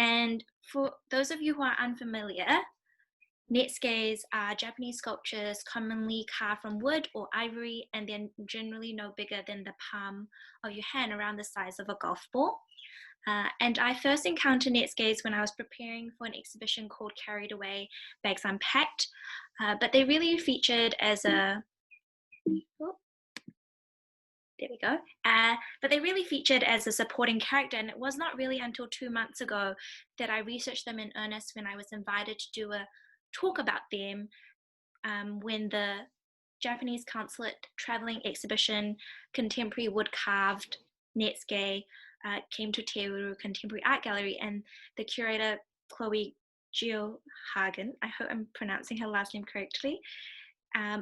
And for those of you who are unfamiliar, Netsukes are Japanese sculptures commonly carved from wood or ivory, and they're generally no bigger than the palm of your hand, around the size of a golf ball. And I first encountered Netsukes when I was preparing for an exhibition called Carried Away, Bags Unpacked. But they really featured as a, oh, there we go. But they really featured as a supporting character, and it was not really until 2 months ago that I researched them in earnest when I was invited to do a talk about them when the Japanese Consulate traveling exhibition, Contemporary Wood Carved Netsuke, came to Teru Contemporary Art Gallery, and the curator, Chloe Geohagen, I hope I'm pronouncing her last name correctly,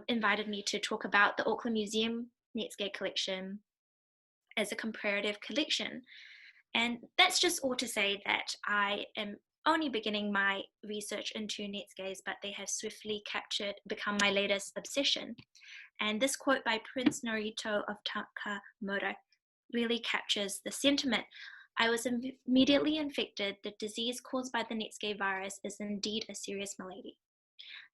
invited me to talk about the Auckland Museum Netsuke collection as a comparative collection. And that's just all to say that I am only beginning my research into Netsukes, but they have swiftly become my latest obsession. And this quote by Prince Norito of Takamoto really captures the sentiment. I was immediately infected. The disease caused by the Netsuke virus is indeed a serious malady.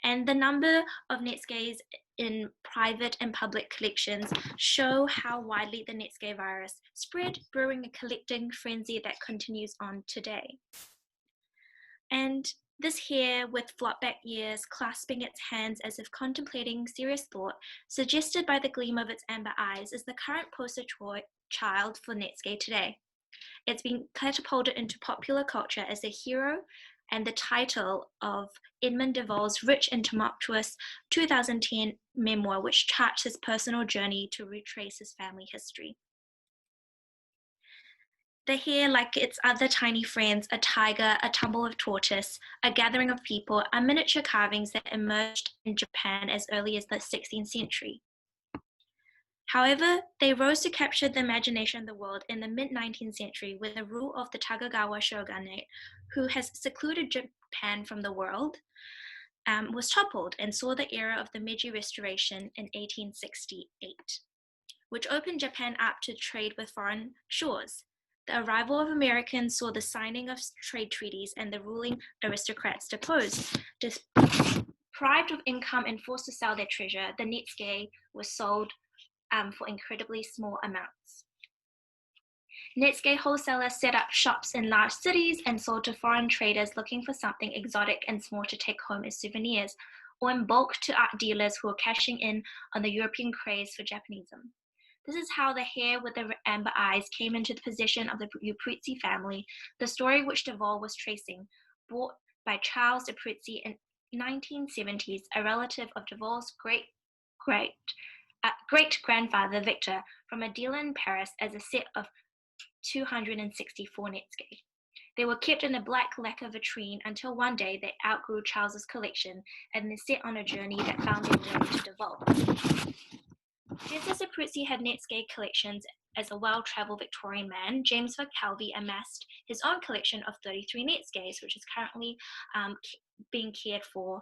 And the number of Netsukes in private and public collections show how widely the Netsuke virus spread, brewing a collecting frenzy that continues on today. And this hair with flop back ears, clasping its hands as if contemplating serious thought, suggested by the gleam of its amber eyes, is the current poster child for Netsuke today. It's been catapulted into popular culture as a hero and the title of Edmund de Vol's rich and tumultuous 2010 memoir, which charts his personal journey to retrace his family history. The hair, like its other tiny friends, a tiger, a tumble of tortoise, a gathering of people, are miniature carvings that emerged in Japan as early as the 16th century. However, they rose to capture the imagination of the world in the mid-19th century with the rule of the Tokugawa shogunate, who has secluded Japan from the world, was toppled and saw the era of the Meiji Restoration in 1868, which opened Japan up to trade with foreign shores. The arrival of Americans saw the signing of trade treaties and the ruling aristocrats deposed. Deprived of income and forced to sell their treasure, the Netsuke was sold for incredibly small amounts. Netsuke wholesalers set up shops in large cities and sold to foreign traders looking for something exotic and small to take home as souvenirs, or in bulk to art dealers who were cashing in on the European craze for Japanism. This is how the hair with the amber eyes came into the possession of the Upruzzi family, the story which de Vol was tracing, bought by Charles Upruzzi in 1970s, a relative of de Vol's great-grandfather Victor, from a dealer in Paris as a set of 264 Netsuke. They were kept in a black lacquer vitrine until one day they outgrew Charles's collection and they set on a journey that found their way to de Vol. Just as Upruzzi had Netsuke collections as a well-traveled Victorian man, James McKelvey amassed his own collection of 33 Netsukes, which is currently being cared for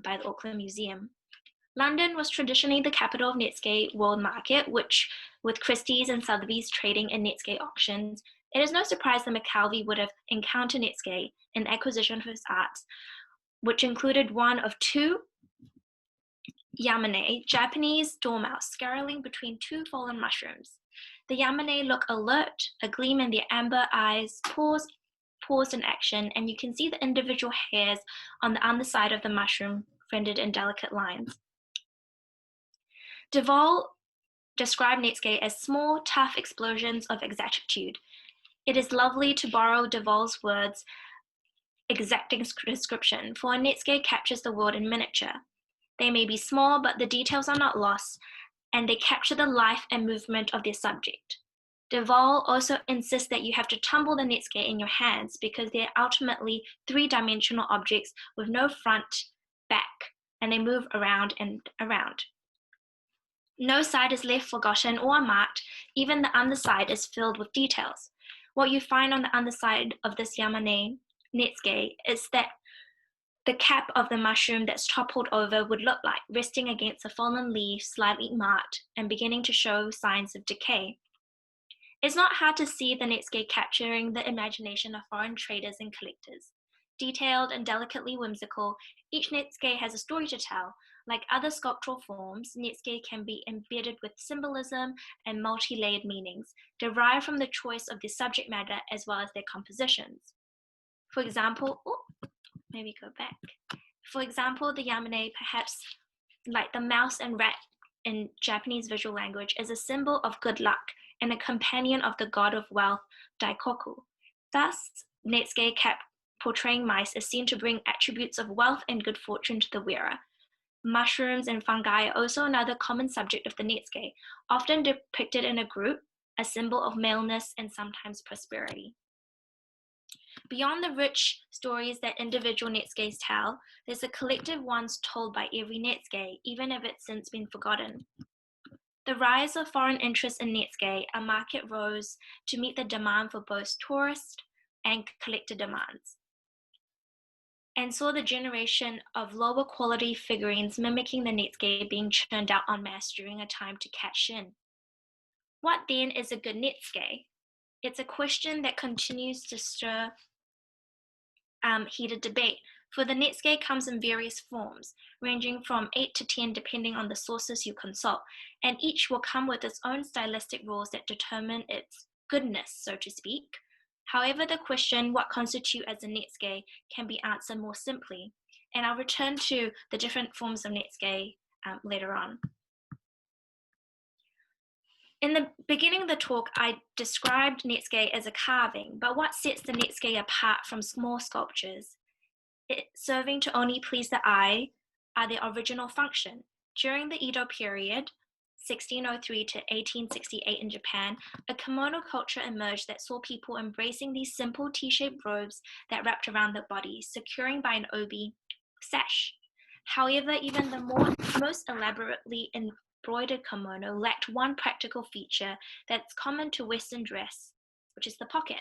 by the Auckland Museum. London was traditionally the capital of Netsuke world market, which, with Christie's and Sotheby's trading in Netsuke auctions, it is no surprise that McKelvey would have encountered Netsuke in the acquisition of his arts, which included one of two Yamane, Japanese dormouse, scurrying between two fallen mushrooms. The Yamane look alert, a gleam in their amber eyes, paused in action, and you can see the individual hairs on the underside of the mushroom rendered in delicate lines. De Vol described Netsuke as small, tough explosions of exactitude. It is lovely to borrow de Vol's words, exacting description, for a Netsuke captures the world in miniature. They may be small, but the details are not lost, and they capture the life and movement of their subject. De Vol also insists that you have to tumble the Netsuke in your hands because they're ultimately three-dimensional objects with no front, back, and they move around and around. No side is left forgotten or unmarked, even the underside is filled with details. What you find on the underside of this Yamane Netsuke is that the cap of the mushroom that's toppled over would look like, resting against a fallen leaf, slightly marked and beginning to show signs of decay. It's not hard to see the Netsuke capturing the imagination of foreign traders and collectors. Detailed and delicately whimsical, each Netsuke has a story to tell. Like other sculptural forms, Netsuke can be embedded with symbolism and multi-layered meanings, derived from the choice of their subject matter as well as their compositions. For example, maybe go back. For example, the Yamane, perhaps like the mouse and rat in Japanese visual language, is a symbol of good luck and a companion of the god of wealth, Daikoku. Thus, Netsuke portraying mice is seen to bring attributes of wealth and good fortune to the wearer. Mushrooms and fungi are also another common subject of the Netsuke, often depicted in a group, a symbol of maleness and sometimes prosperity. Beyond the rich stories that individual Netsukes tell, there's a collective ones told by every Netsuke, even if it's since been forgotten. The rise of foreign interest in Netsuke, a market rose to meet the demand for both tourist and collector demands, and saw the generation of lower quality figurines mimicking the Netsuke being churned out en masse during a time to cash in. What then is a good Netsuke? It's a question that continues to stir heated debate, for the Netsuke comes in various forms, ranging from 8 to 10 depending on the sources you consult, and each will come with its own stylistic rules that determine its goodness, so to speak. However, the question, what constitutes as a Netsuke, can be answered more simply, and I'll return to the different forms of Netsuke later on. In the beginning of the talk, I described Netsuke as a carving, but what sets the Netsuke apart from small sculptures, serving to only please the eye, are their original function. During the Edo period, 1603 to 1868 in Japan, a kimono culture emerged that saw people embracing these simple T-shaped robes that wrapped around their bodies, securing by an obi sash. However, even the most elaborately embroidered kimono lacked one practical feature that's common to Western dress, which is the pocket.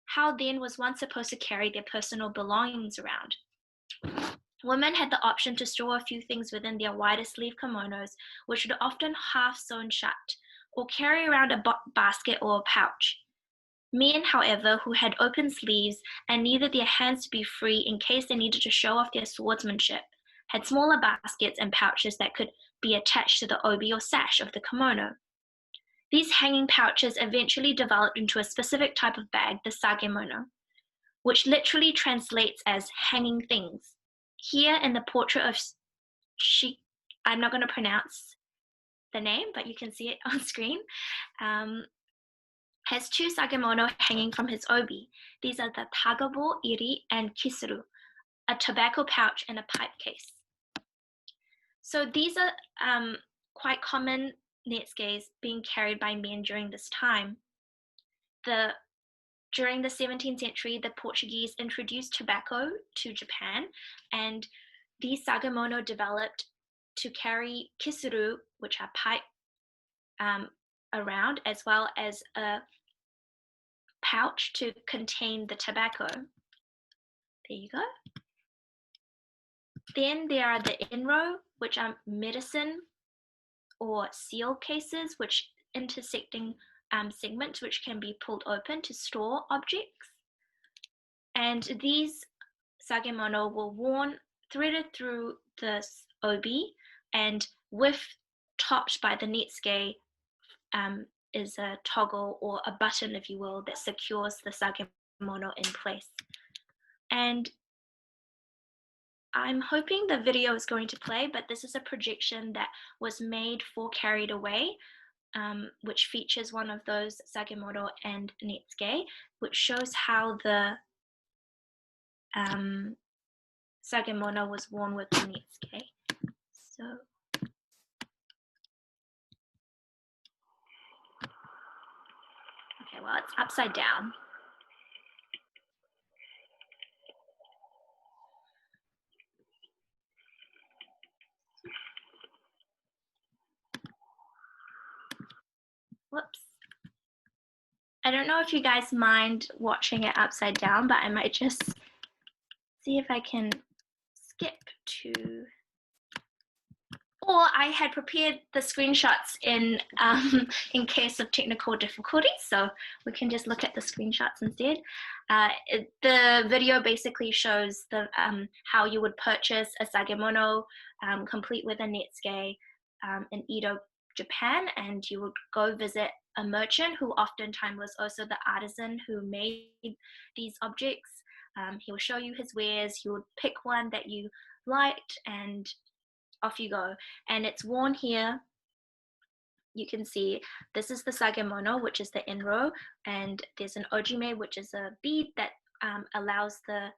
How then was one supposed to carry their personal belongings around? Women had the option to store a few things within their wider sleeve kimonos, which would often half sewn shut, or carry around a basket or a pouch. Men, however, who had open sleeves and needed their hands to be free in case they needed to show off their swordsmanship, had smaller baskets and pouches that could be attached to the obi or sash of the kimono. These hanging pouches eventually developed into a specific type of bag, the sagemono, which literally translates as hanging things. Here in the portrait of I'm not going to pronounce the name, but you can see it on screen, has two sagemono hanging from his obi. These are the tagabo, iri, and kisuru, a tobacco pouch and a pipe case. So these are quite common Netsukes being carried by men during this time. During the 17th century, the Portuguese introduced tobacco to Japan, and these sagemono developed to carry kisuru, which are pipe, around, as well as a pouch to contain the tobacco. There you go. Then there are the inro, which are medicine or seal cases, which intersecting segments which can be pulled open to store objects. And these sagemono were worn threaded through the obi, and topped by the Netsuke is a toggle or a button, if you will, that secures the sagemono in place. And I'm hoping the video is going to play, but this is a projection that was made for Carried Away, which features one of those sagemono and Netsuke, which shows how the sagemono was worn with the Netsuke. So, okay, well, it's upside down. Whoops. I don't know if you guys mind watching it upside down, but I might just see if I can skip to or I had prepared the screenshots in case of technical difficulties, so we can just look at the screenshots instead. The video basically shows the how you would purchase a sagemono complete with a netsuke in Edo, Japan, and you would go visit a merchant who oftentimes was also the artisan who made these objects. He will show you his wares. You would pick one that you liked, and off you go. And it's worn here. You can see this is the sagemono, which is the enro, and there's an ojime, which is a bead that allows the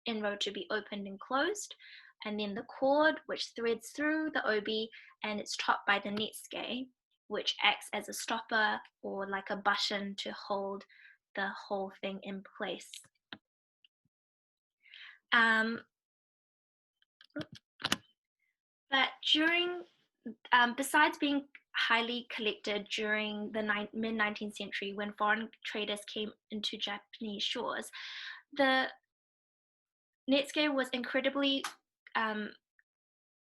enro to be opened and closed. And then the cord, which threads through the obi, and it's topped by the netsuke, which acts as a stopper or like a button to hold the whole thing in place. But during, besides being highly collected during the mid-19th century when foreign traders came into Japanese shores, the netsuke was incredibly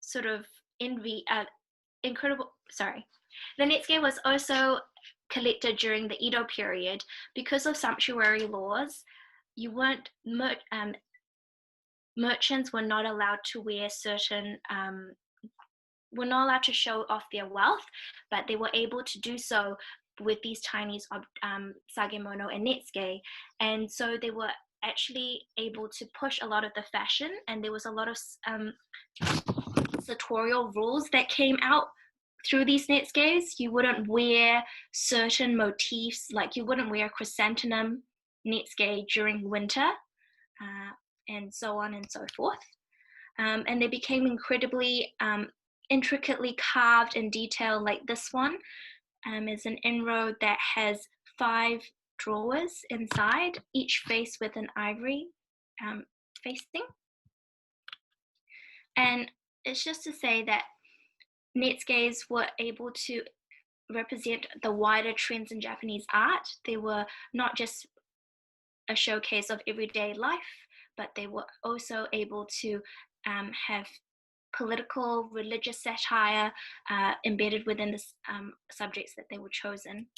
sort of The netsuke was also collected during the Edo period because of sumptuary laws. You weren't merchants were not allowed to wear certain were not allowed to show off their wealth, but they were able to do so with these Chinese sagemono and netsuke, and so they were actually able to push a lot of the fashion, and there was a lot of sartorial rules that came out through these netsukes. You wouldn't wear certain motifs, like you wouldn't wear a chrysanthemum netsuke during winter, and so on and so forth. And they became incredibly intricately carved and detailed, like this one is an enro that has 5 drawers inside, each faced with an ivory facing. And it's just to say that netsukes were able to represent the wider trends in Japanese art. They were not just a showcase of everyday life, but they were also able to have political, religious satire embedded within the subjects that they were chosen.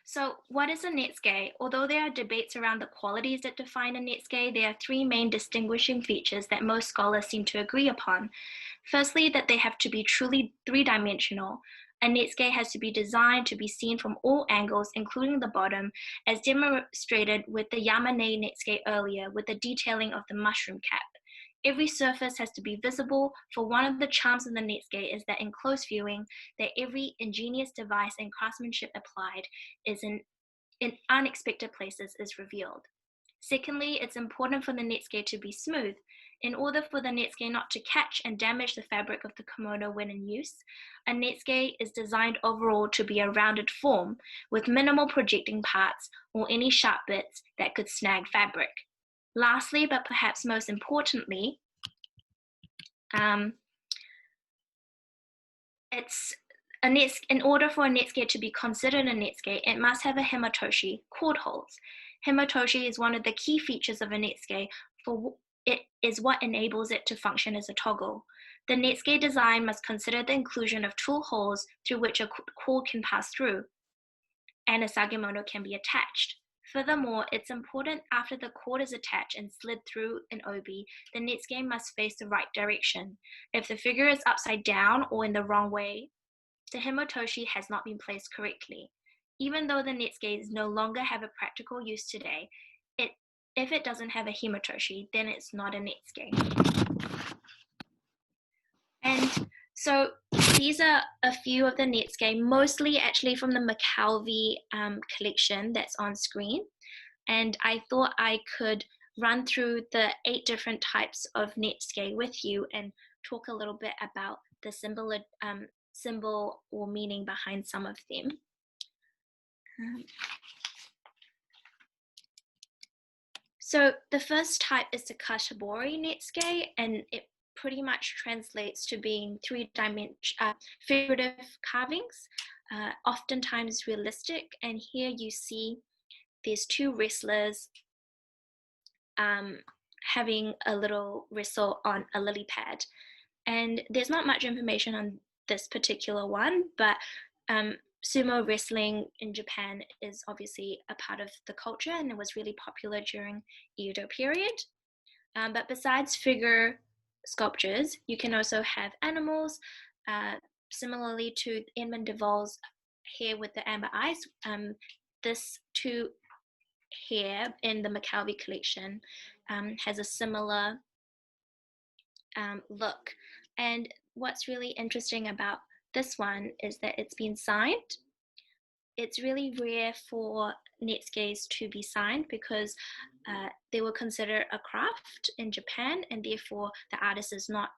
So what is a netsuke? Although there are debates around the qualities that define a netsuke, there are 3 main distinguishing features that most scholars seem to agree upon. Firstly, that they have to be truly 3-dimensional. A netsuke has to be designed to be seen from all angles, including the bottom, as demonstrated with the Yamane netsuke earlier, with the detailing of the mushroom cap. Every surface has to be visible, for one of the charms of the netsuke is that in close viewing, that every ingenious device and craftsmanship applied is in unexpected places is revealed. Secondly, it's important for the netsuke to be smooth. In order for the netsuke not to catch and damage the fabric of the kimono when in use, a netsuke is designed overall to be a rounded form with minimal projecting parts or any sharp bits that could snag fabric. Lastly, but perhaps most importantly, in order for a netsuke to be considered a netsuke, it must have a himatoshi, cord holes. Himatoshi is one of the key features of a netsuke, for it is what enables it to function as a toggle. The netsuke design must consider the inclusion of 2 holes through which a cord can pass through, and a sagemono can be attached. Furthermore, it's important after the cord is attached and slid through an obi, the netsuke must face the right direction. If the figure is upside down or in the wrong way, the himatoshi has not been placed correctly. Even though the netsuke no longer have a practical use today, if it doesn't have a himatoshi, then it's not a netsuke. And so these are a few of the netsuke, mostly actually from the McKelvey collection that's on screen. And I thought I could run through the 8 different types of netsuke with you and talk a little bit about the symbol or meaning behind some of them. So the first type is the Kashibori netsuke, and it pretty much translates to being 3-dimensional figurative carvings, oftentimes realistic. And here you see there's 2 wrestlers having a little wrestle on a lily pad. And there's not much information on this particular one, but um, sumo wrestling in Japan is obviously a part of the culture, and it was really popular during Edo period. But besides figure sculptures, you can also have animals. Uh, Similarly to Edmund de Vol's Hare with the Amber Eyes, this two hare in the McKelvey collection has a similar look. And what's really interesting about this one is that it's been signed. It's really rare for Netsukes to be signed because they were considered a craft in Japan, and therefore the artist is not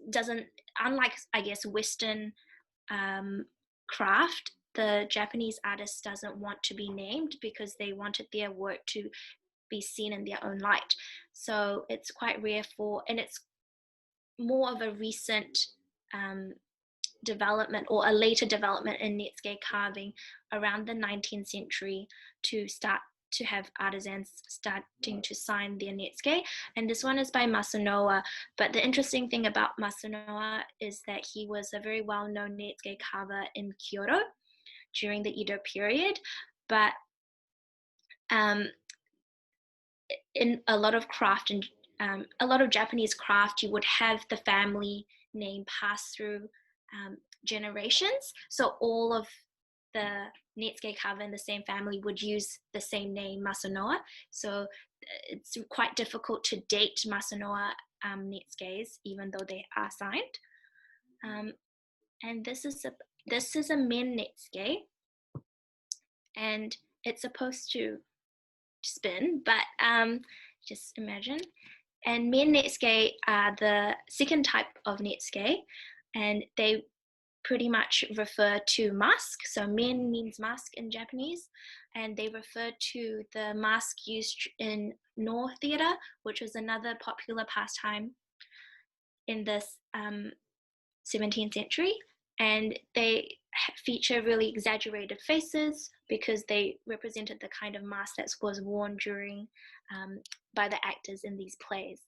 doesn't, unlike I guess Western craft, the Japanese artist doesn't want to be named because they wanted their work to be seen in their own light. So it's quite rare and it's more of a recent um, development or a later development in Netsuke carving around the 19th century to start to have artisans starting to sign their Netsuke. And this one is by Masunoa. But the interesting thing about Masunoa is that he was a very well-known Netsuke carver in Kyoto during the Edo period. But um, in a lot of craft and a lot of Japanese craft, you would have the family name pass through generations. So all of the Netsuke carver in the same family would use the same name, Masunoa. So it's quite difficult to date Masunoa Netsukes, even though they are signed. And this is a men Netsuke, and it's supposed to spin, but just imagine. And men Netsuke are the second type of Netsuke, and they pretty much refer to mask. So men means mask in Japanese, and they refer to the mask used in Noh theatre, which was another popular pastime in this 17th century. And they feature really exaggerated faces because they represented the kind of mask that was worn during by the actors in these plays.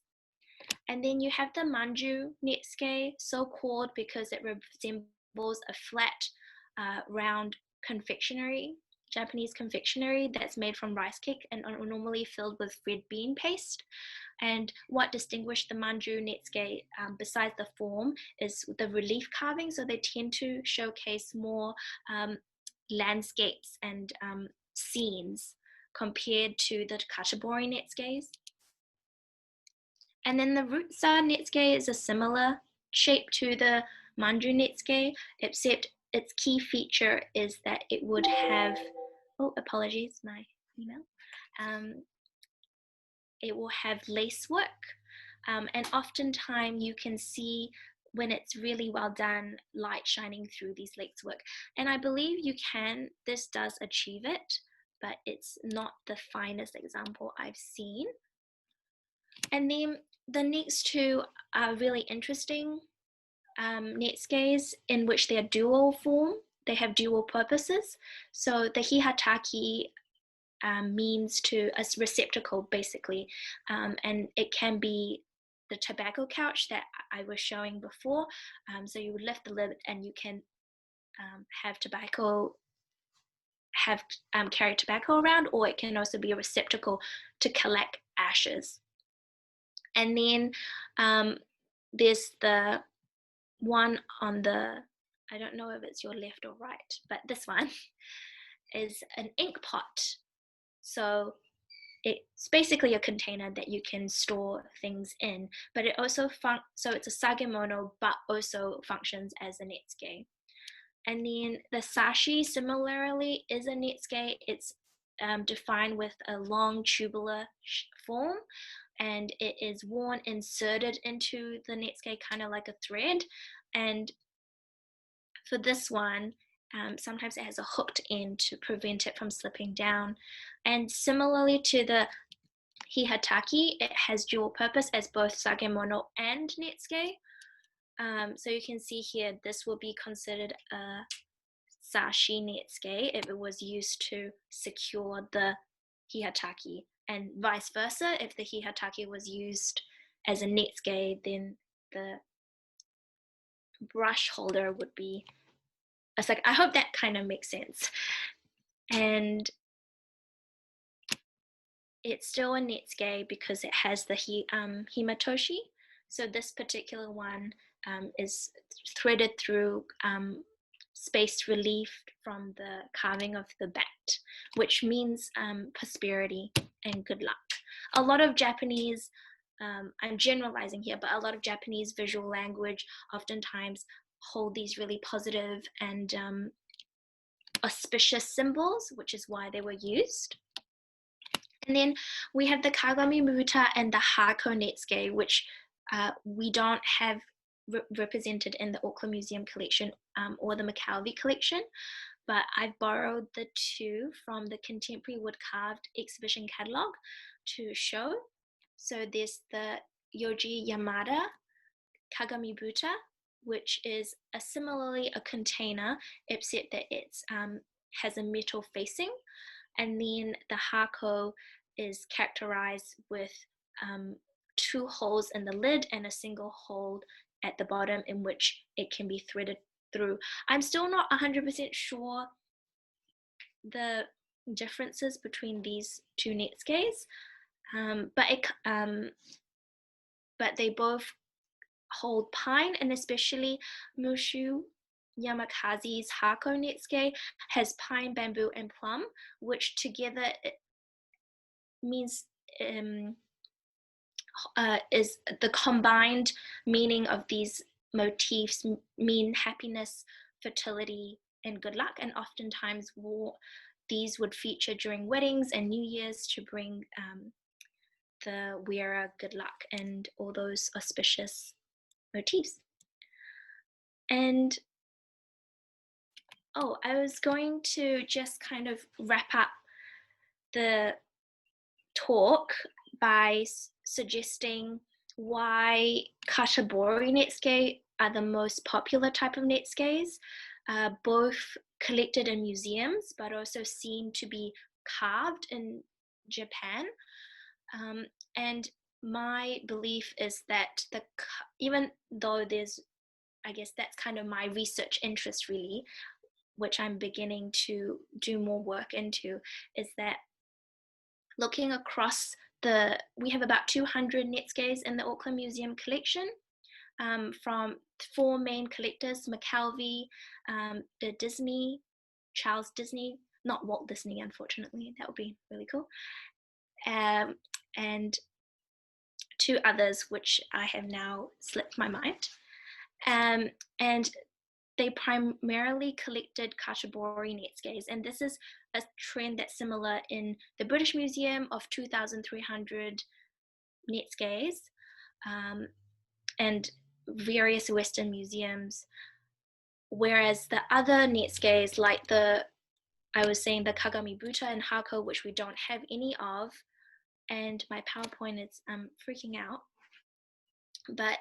And then you have the manju Netsuke, so called because it resembles a flat, round confectionery, Japanese confectionery that's made from rice cake and are normally filled with red bean paste. And what distinguished the manju Netsuke, besides the form, is the relief carving. So they tend to showcase more landscapes and scenes compared to the katabori Netsukes. And then the Rutsa Netsuke is a similar shape to the Manju Netsuke, except its key feature is that it would have, oh, apologies, my email. It will have lace work, and oftentimes you can see when it's really well done, light shining through these lace work. And I believe this does achieve it, but it's not the finest example I've seen. And then the next two are really interesting Netsukes in which they're dual form. They have dual purposes. So the hihataki means to a receptacle, basically, and it can be the tobacco couch that I was showing before. So you would lift the lid and you can carry tobacco around, or it can also be a receptacle to collect ashes. And then there's the one on the, I don't know if it's your left or right, but this one is an ink pot. So it's basically a container that you can store things in, but it also so it's a sagemono, but also functions as a netsuke. And then the sashi similarly is a netsuke. It's defined with a long tubular form, and it is worn inserted into the netsuke, kind of like a thread. And for this one, sometimes it has a hooked end to prevent it from slipping down. And similarly to the hihataki, it has dual purpose as both sagemono and netsuke. So you can see here, this will be considered a sashi netsuke if it was used to secure the hihataki and vice versa. If the hihatake was used as a netsuke, then the brush holder would be a second. I hope that kind of makes sense. And it's still a netsuke because it has the himatoshi. So this particular one is threaded through spaced relief from the carving of the bat, which means prosperity and good luck. A lot of Japanese, I'm generalizing here, but a lot of Japanese visual language oftentimes hold these really positive and auspicious symbols, which is why they were used. And then we have the Kagami Muta and the Hako Netsuke, which we don't have represented in the Auckland Museum collection or the McKelvey collection, but I've borrowed the two from the Contemporary Wood Carved exhibition catalogue to show. So there's the Yoji Yamada Kagami Buta, which is similarly a container, except that it has a metal facing. And then the hako is characterized with two holes in the lid and a single hole at the bottom in which it can be threaded through. I'm still not 100% sure the differences between these two netsukes, but they both hold pine, and especially Mushu Yamakaze's Hako Netsuke has pine, bamboo, and plum, which together means is the combined meaning of these motifs mean happiness, fertility, and good luck. And oftentimes these would feature during weddings and New Year's to bring the wearer good luck and all those auspicious motifs. And I was going to just kind of wrap up the talk by suggesting why katabori netsuke are the most popular type of netsukes, both collected in museums but also seen to be carved in Japan. And my belief is that even though I guess that's kind of my research interest really, which I'm beginning to do more work into, is that looking across we have about 200 netsukes in the Auckland Museum collection, from four main collectors: McKelvey, the Disney, Charles Disney, not Walt Disney, unfortunately, that would be really cool, and two others which I have now slipped my mind. And they primarily collected katabori netsukes, and this is a trend that's similar in the British Museum of 2,300 netsukes, and various Western museums. Whereas the other netsukes, like I was saying, the Kagami Buta and Hako, which we don't have any of, and my PowerPoint is freaking out, but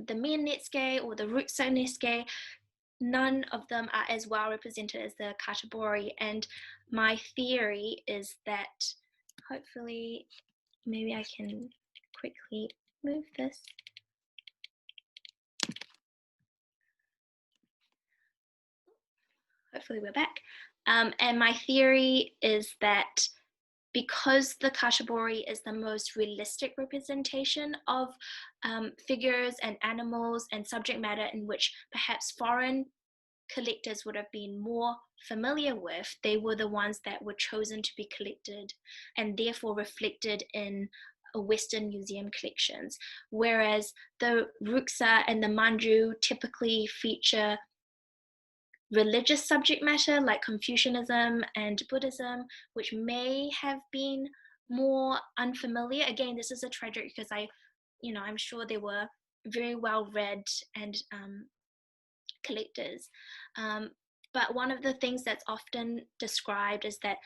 the Mien netsuke or the Rutsu netsuke, none of them are as well represented as the katabori. And my theory is that, hopefully, maybe I can quickly move this. Hopefully we're back. And my theory is that because the katabori is the most realistic representation of figures and animals and subject matter in which perhaps foreign collectors would have been more familiar with, they were the ones that were chosen to be collected and therefore reflected in Western museum collections. Whereas the ruksa and the manju typically feature religious subject matter like Confucianism and Buddhism, which may have been more unfamiliar. Again, this is a tragic because I'm sure they were very well read and collectors. But one of the things that's often described is that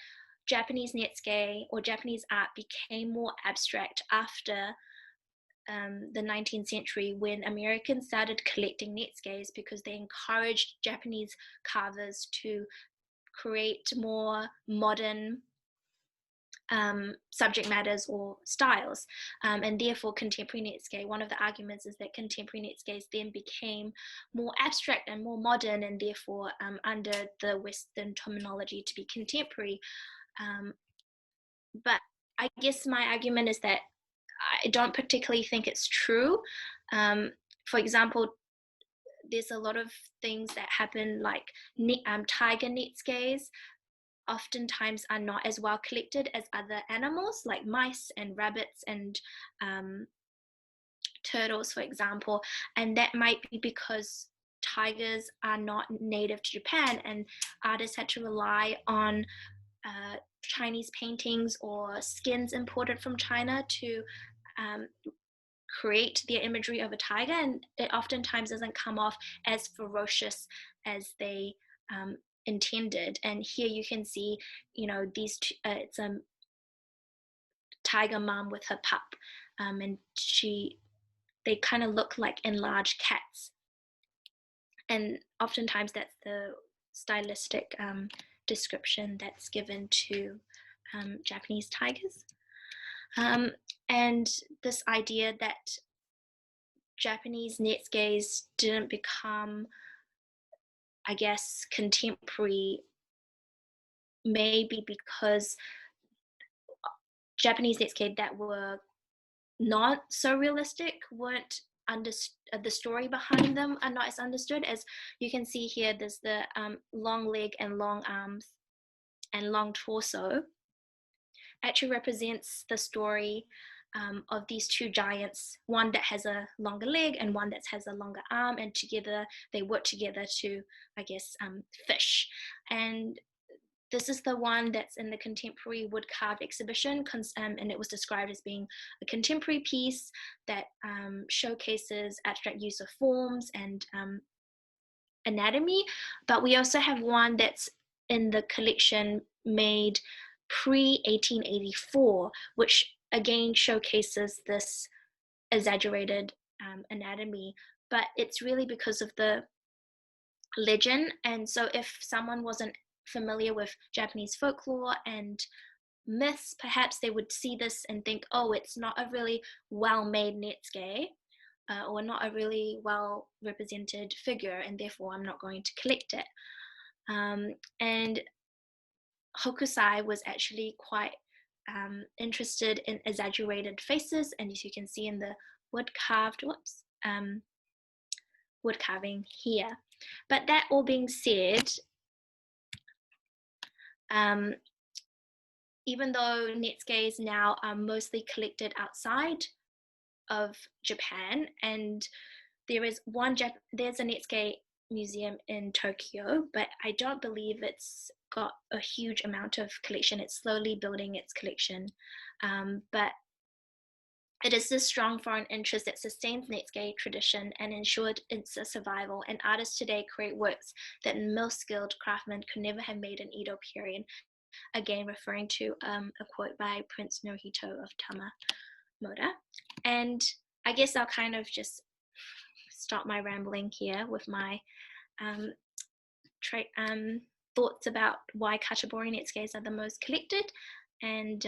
Japanese netsuke or Japanese art became more abstract after the 19th century, when Americans started collecting netsukes because they encouraged Japanese carvers to create more modern subject matters or styles. And therefore, contemporary Netsuke, one of the arguments is that contemporary Netsuke then became more abstract and more modern, and therefore, under the Western terminology, to be contemporary. But I guess my argument is that I don't particularly think it's true. For example, there's a lot of things that happen, like tiger Netsuke oftentimes are not as well collected as other animals, like mice and rabbits and turtles, for example. And that might be because tigers are not native to Japan, and artists had to rely on Chinese paintings or skins imported from China to create their imagery of a tiger, and it oftentimes doesn't come off as ferocious as they intended. And here you can see, these it's a tiger mom with her pup, and they kind of look like enlarged cats, and oftentimes that's the stylistic description that's given to Japanese tigers. And this idea that Japanese Netsuke didn't become, I guess, contemporary, maybe because Japanese Netsuke that were not so realistic weren't the story behind them are not as understood. As you can see here, there's the long leg and long arms and long torso actually represents the story of these two giants, one that has a longer leg and one that has a longer arm, and together they work together to, I guess, fish. And this is the one that's in the contemporary wood carved exhibition, and it was described as being a contemporary piece that showcases abstract use of forms and anatomy. But we also have one that's in the collection made pre-1884, which again showcases this exaggerated anatomy. But it's really because of the legend. And so if someone wasn't familiar with Japanese folklore and myths, perhaps they would see this and think, oh, it's not a really well-made Netsuke, or not a really well represented figure, and therefore I'm not going to collect it. And Hokusai was actually quite interested in exaggerated faces, and as you can see in the wood carving here. But that all being said, even though Netsuke now are mostly collected outside of Japan, and there's a Netsuke museum in Tokyo, but I don't believe it's got a huge amount of collection. It's slowly building its collection, but it is this strong foreign interest that sustains Netsuke tradition and ensured its survival, and artists today create works that most skilled craftsmen could never have made in Edo period, again referring to a quote by Prince Naruhito of Tamamoto. And I guess I'll kind of just stop my rambling here with my thoughts about why Katabori Netsuke are the most collected, and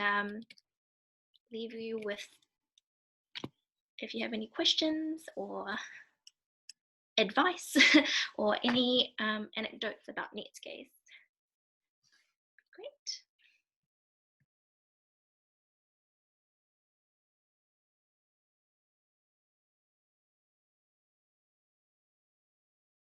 leave you with, if you have any questions or advice or any anecdotes about Netsuke.